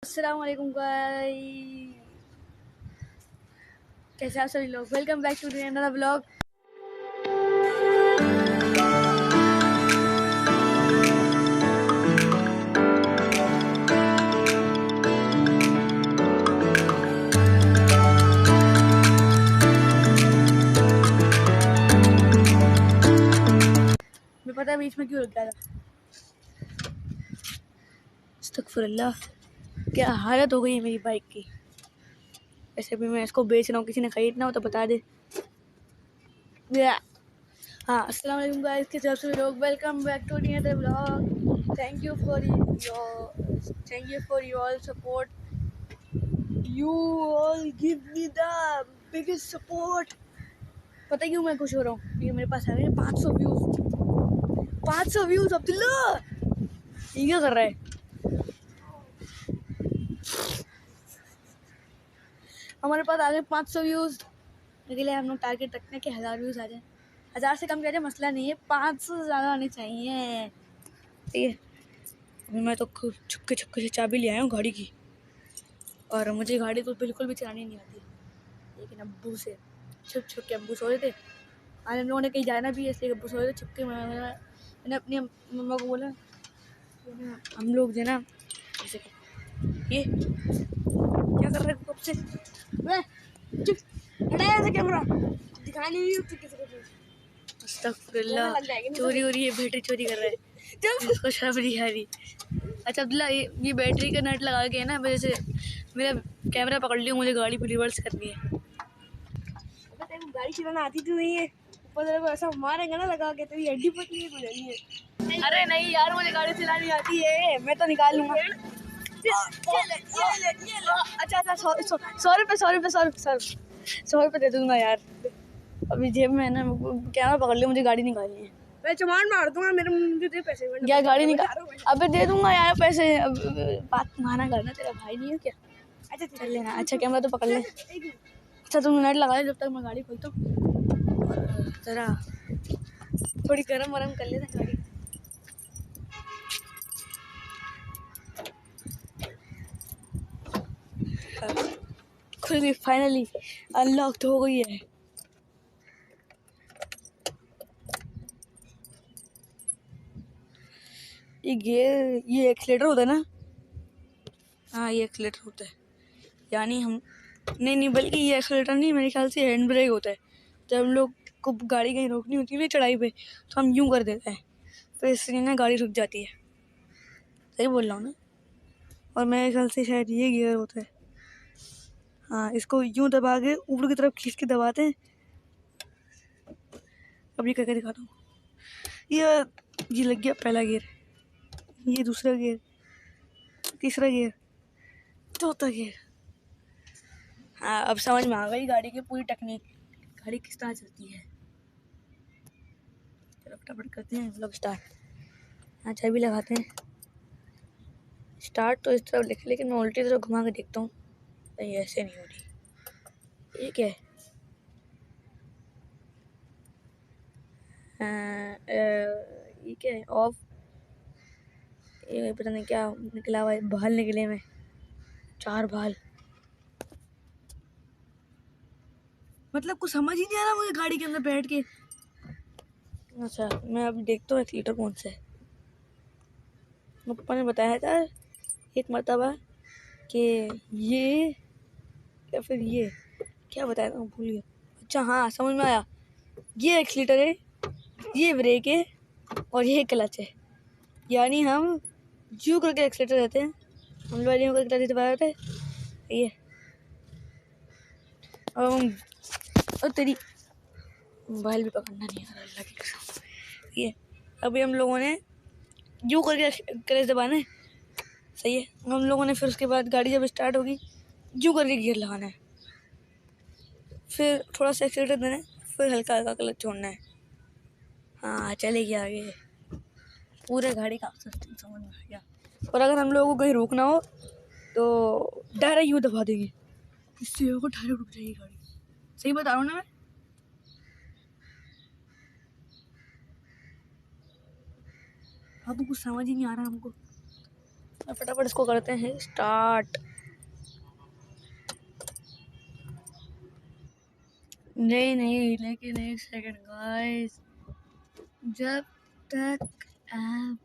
अस्सलाम वालेकुम गाइस, कैसे आप सभी लोग। Welcome back to another vlog. मैं पता है बीच में क्यों रुक गया था। अस्तगफुरुल्लाह, क्या हालत हो गई है मेरी बाइक की। ऐसे भी मैं इसको बेच रहा हूँ, किसी ने खरीदना हो तो बता दे। हाँ, अस्सलाम वालेकुम गाइस, कैसे आप सभी लोग। Welcome back to another vlog. Thank you for your support. You all give me the biggest support. पता है क्यों मैं खुश हो रहा हूँ? ये मेरे पास आ गए 500 व्यूज। 500 व्यूज अब्दुल्ला, ये क्या कर रहा है? हमारे पास आ गए 500 व्यूज। इसके लिए हम लोग टारगेट रखते हैं कि 1000 व्यूज आ जाए। 1000 से कम कह जाए मसला नहीं है, 500 से ज़्यादा आने चाहिए। ठीक है, अभी मैं तो छुपके छुपके से चाबी ले आया हूँ गाड़ी की, और मुझे गाड़ी तो बिल्कुल भी चलानी नहीं आती। लेकिन अब्बू से छुप छुप के, अब्बू सो रहे थे, आज हम लोगों ने कहीं जाना भी है, इसलिए अब्बू सो रहे थे। छुप के मैंने अपनी मम्मा को बोला हम लोग जो है ना, ऐसे ये क्या कर रहे हैं कब से? हटाया ऐसे कैमरा, दिखाई नहीं होती किसी को। अस्तगफुरुल्लाह, चोरी हो रही है, बैटरी चोरी कर रहा है, इसको शर्म नहीं आ रही। अच्छा अब्दुल्ला, ये बैटरी का नट लगा के है ना, वजह से मेरा कैमरा पकड़ लिया, मुझे गाड़ी को रिवर्स करनी है। गाड़ी चलाना आती तो नहीं है, ऊपर से ऐसा मारेंगे ना लगा के, तेरी हड्डी पतली हो जानी है। अरे नहीं यार, मुझे गाड़ी चलानी आती है, मैं तो निकाल लूंगा। अच्छा 100 रुपये दे दूंगा यार। अभी जेब में है ना, कैमरा पकड़ लिया, मुझे गाड़ी निकालनी है। मैं चमार मार दूंगा, मेरे मुझे दे पैसे। क्या गाड़ी निकाल? अबे दे दूंगा यार पैसे, अब बात माना करना, तेरा भाई नहीं है क्या? अच्छा चल लेना। अच्छा कैमरा तो पकड़ ले। अच्छा तुम मिनट लगा ले, जब तक मैं गाड़ी खोलता हूँ। जरा थोड़ी गरम वरम कर लेते गाड़ी। खुल गई फाइनली, अनलॉक तो हो गई है। ये गियर, ये एक्सीलेटर होता है ना? हाँ ये एक्सीलेटर होता है, यानी हम नहीं बल्कि ये एक्सीलेटर नहीं, मेरे ख्याल से हैंड ब्रेक होता है। जब हम लोग को गाड़ी कहीं रोकनी होती है ना चढ़ाई पे, तो हम यूँ कर देते हैं, तो इससे ना गाड़ी रुक जाती है। सही बोल रहा हूँ ना? और मेरे ख्याल से शायद ये गियर होता है। हाँ, इसको यूँ दबा के ऊपर की तरफ खींच के दबाते हैं। अब ये करके दिखाता हूँ। ये लग गया पहला गियर, ये दूसरा गियर, तीसरा गियर, चौथा गियर। हाँ अब समझ में आ गई गाड़ी की पूरी टेक्निक, गाड़ी किस तरह चलती है। चलो फटाफट करते हैं मतलब स्टार्ट। हाँ चाबी लगाते हैं। स्टार्ट तो इस तरफ लिखे, लेकिन मैं उल्टी तरफ घुमा के देखता हूँ। नहीं ऐसे नहीं हो रही। ये क्या है? ये क्या है? ऑफ। ये पता नहीं क्या निकला हुआ है, बाल निकले में 4 बाल। मतलब कुछ समझ ही नहीं आ रहा मुझे गाड़ी के अंदर बैठ के। अच्छा मैं अब देखता हूँ एक्सीलेटर कौन सा है। मेरे पापा ने बताया था एक मरतबा कि ये या फिर ये क्या बताया था, भूल गया। अच्छा हाँ समझ में आया, ये एक्सीलेटर है, ये ब्रेक है, और ये क्लच है। यानी हम यूँ करके एक्सीलेटर देते हैं, हम लोग यूँ करके क्लच दबाते हैं। ये अब हम, और तेरी मोबाइल भी पकड़ना नहीं आ रहा अल्लाह की कसम। ये अभी हम लोगों ने यूँ करके क्लच दबाना है, सही है। हम लोगों ने फिर उसके बाद गाड़ी जब स्टार्ट होगी यूँ करके गियर लगाना है, फिर थोड़ा सा एक्सीलेटर देना है, फिर हल्का हल्का क्लच छोड़ना है। हाँ चलेगी आगे। पूरे गाड़ी का सिस्टम समझ में आ गया। और अगर हम लोगों को कहीं रोकना हो तो डायरेक्ट यूँ दबा देंगे, इससे डायरेक्ट रुक जाएगी गाड़ी। सही बता रहा हूँ ना मैं? अब कुछ समझ ही नहीं आ रहा हमको। फटाफट इसको करते हैं स्टार्ट। नहीं लेकिन एक सेकंड गाइस, जब तक आप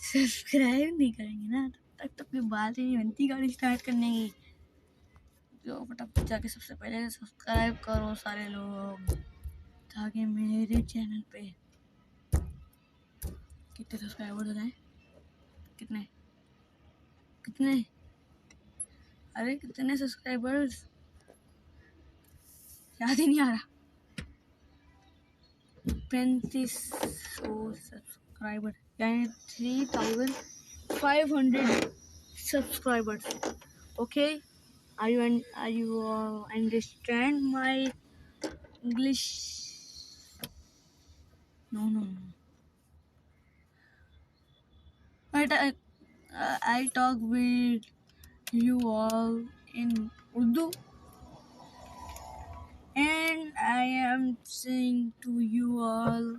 सब्सक्राइब नहीं करेंगे ना तब तक तो कोई बात ही नहीं बनती गाड़ी स्टार्ट करने की। जो फटाफट जाके सबसे पहले सब्सक्राइब करो सारे लोग, ताकि मेरे चैनल पे कितने सब्सक्राइबर हो जाए। कितने अरे कितने सब्सक्राइबर्स याद ही नहीं आ रहा। 3500 सब्सक्राइबर यानी 3500 subscribers. Okay, are you understand my English? No. I talk with you all in Urdu, and I am saying to you all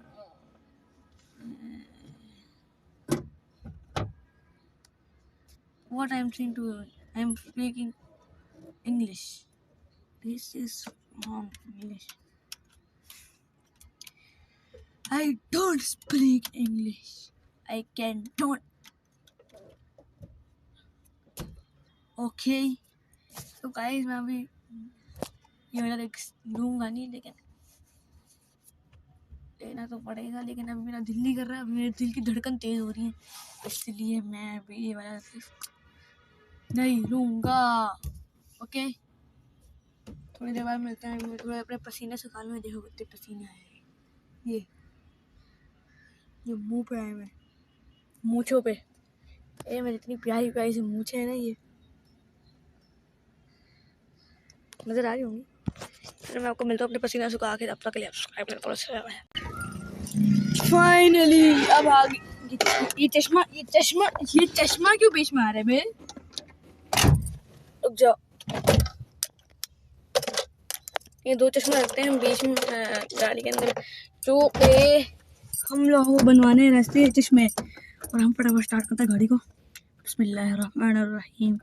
what I am saying to you. I am speaking English. This is wrong English. I don't speak English. I cannot. Okay. तो guys मैं अभी ये वाला लूँगा नहीं, लेकिन लेना तो पड़ेगा। लेकिन अभी मेरा दिल नहीं कर रहा है, मेरे दिल की धड़कन तेज़ हो रही है, इसलिए मैं अभी ये वाला नहीं लूँगा। ओके, थोड़ी देर बाद मिलते हैं। मैं थोड़ा अपने पसीने सुखा लूँ। देखो कितने पसीने आए हैं, ये मुंह पे आए हुए, मूँछों पे। ये मेरी इतनी प्यारी प्यारी सी मूँछें हैं ना, ये नज़र आ रही होंगी। फिर मैं आपको मिलता हूँ अपने पसीना सुखा के। तब तक के लिए सब्सक्राइब करना थोड़ा। फाइनली अब आ गई। ये चश्मा क्यों बीच में आ रहा है बे? रुक जाओ, ये दो चश्मा रखते हैं हम बीच में गाड़ी के अंदर, जो पे हम लोगों को बनवाने रास्ते हैं चश्मे। और हम फटाफट स्टार्ट करते हैं गाड़ी को। बिस्मिल्लाहिर्रहमानिर्रहीम।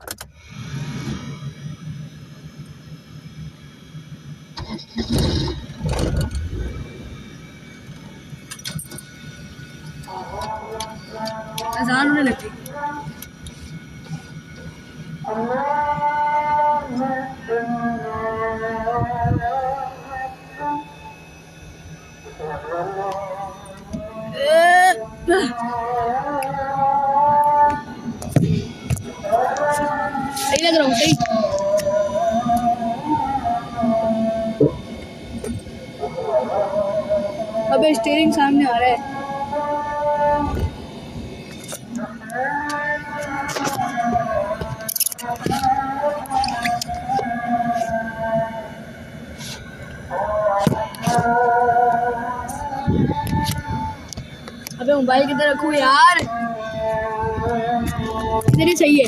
अजान होने लगी। सही लग रहा हूँ, सही। अबे स्टीयरिंग सामने आ रहा है। अबे मोबाइल किधर रखूं यार? इधर ही सही है।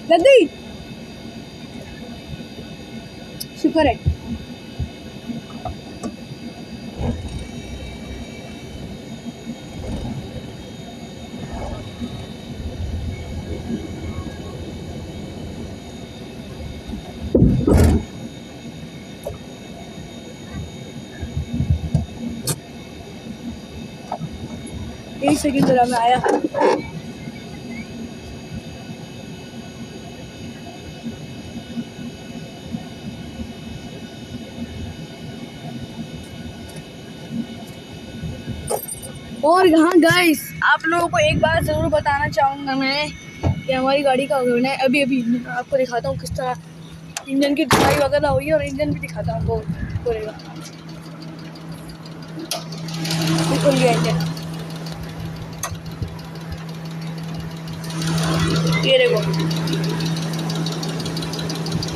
लग गई, शुक्र है। एक सेकंड जरा मैं आया। और हाँ गाइस, आप लोगों को एक बात ज़रूर बताना चाहूँगा मैं कि हमारी गाड़ी का ओवन है। अभी आपको दिखाता हूँ किस तरह इंजन की धुलाई वगैरह हुई है, और इंजन भी दिखाता हूँ आपको पूरेगा। खुल गया इंजन, ये देखो।